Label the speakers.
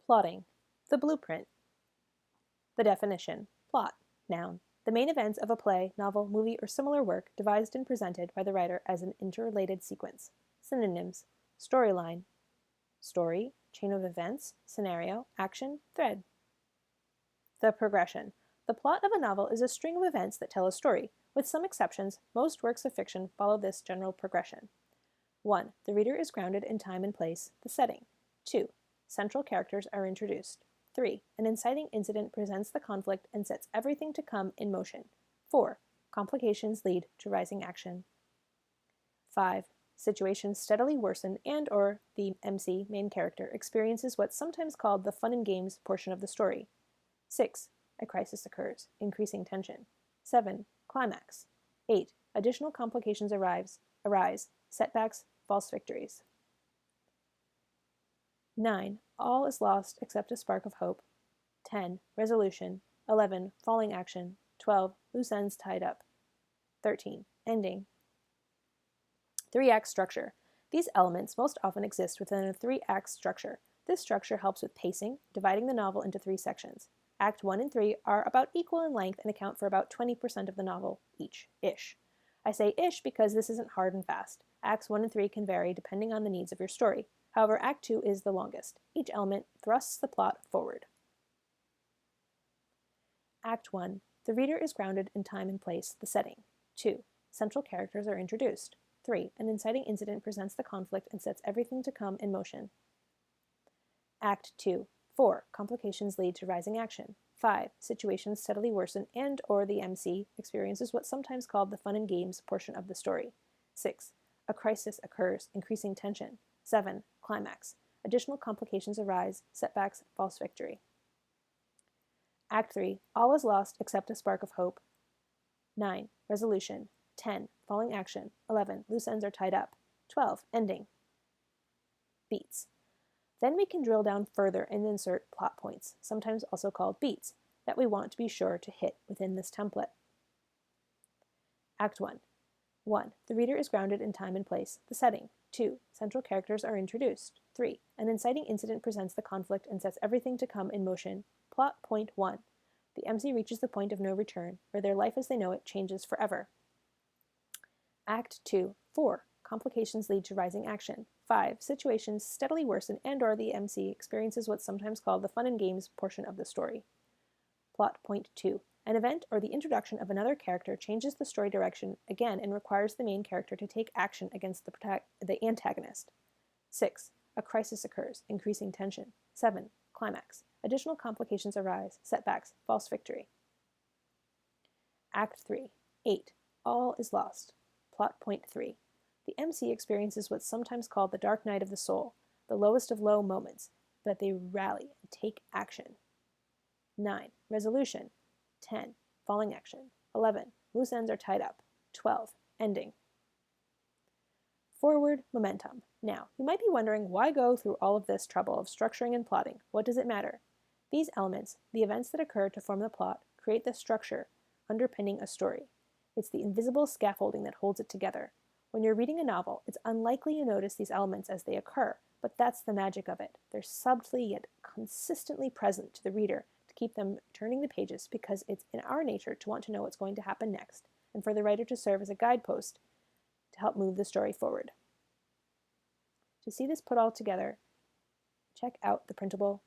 Speaker 1: Plotting. The blueprint. The definition. Plot. Noun. The main events of a play, novel, movie, or similar work devised and presented by the writer as an interrelated sequence. Synonyms. Storyline. Story, chain of events, scenario, action, thread. The progression. The plot of a novel is a string of events that tell a story. With some exceptions, most works of fiction follow this general progression. 1. The reader is grounded in time and place, the setting. 2. Central characters are introduced. 3. An inciting incident presents the conflict and sets everything to come in motion. 4. Complications lead to rising action. 5. Situations steadily worsen and or the MC, main character, experiences what's sometimes called the fun and games portion of the story. 6. A crisis occurs, increasing tension. 7. Climax. 8. Additional complications arise, setbacks, false victories. 9. All is lost except a spark of hope. 10. Resolution. 11. Falling action. 12. Loose ends tied up. 13. Ending. 3-act structure. These elements most often exist within a 3-act structure. This structure helps with pacing, dividing the novel into 3 sections. Act 1 and 3 are about equal in length and account for about 20% of the novel each-ish. I say ish because this isn't hard and fast. Acts 1 and 3 can vary depending on the needs of your story. However, Act 2 is the longest. Each element thrusts the plot forward. Act 1. The reader is grounded in time and place, the setting. 2. Central characters are introduced. 3. An inciting incident presents the conflict and sets everything to come in motion. Act 2. 4. Complications lead to rising action. 5. Situations steadily worsen and or the MC experiences what's sometimes called the fun and games portion of the story. 6. A crisis occurs, increasing tension. 7. Climax. Additional complications arise, setbacks, false victory. Act 3. All is lost except a spark of hope. 9. Resolution. 10. Falling action. 11. Loose ends are tied up. 12. Ending. Beats. Then we can drill down further and insert plot points, sometimes also called beats, that we want to be sure to hit within this template. Act 1. 1. The reader is grounded in time and place, the setting. 2. Central characters are introduced. 3. An inciting incident presents the conflict and sets everything to come in motion. Plot point 1. The MC reaches the point of no return, where their life as they know it changes forever. Act 2. 4. Complications lead to rising action. 5. Situations steadily worsen and or the MC experiences what's sometimes called the fun and games portion of the story. Plot point 2. An event or the introduction of another character changes the story direction again and requires the main character to take action against the antagonist. 6. A crisis occurs, increasing tension. 7. Climax. Additional complications arise, setbacks, false victory. Act 3. 8. All is lost. Plot point 3. The MC experiences what's sometimes called the dark night of the soul, the lowest of low moments, but they rally and take action. 9. Resolution. 10. Falling action. 11. Loose ends are tied up. 12. Ending. Forward momentum. Now, you might be wondering why go through all of this trouble of structuring and plotting? What does it matter? These elements, the events that occur to form the plot, create the structure underpinning a story. It's the invisible scaffolding that holds it together. When you're reading a novel, it's unlikely you notice these elements as they occur, but that's the magic of it. They're subtly yet consistently present to the reader to keep them turning the pages because it's in our nature to want to know what's going to happen next, and for the writer to serve as a guidepost to help move the story forward. To see this put all together, check out the printable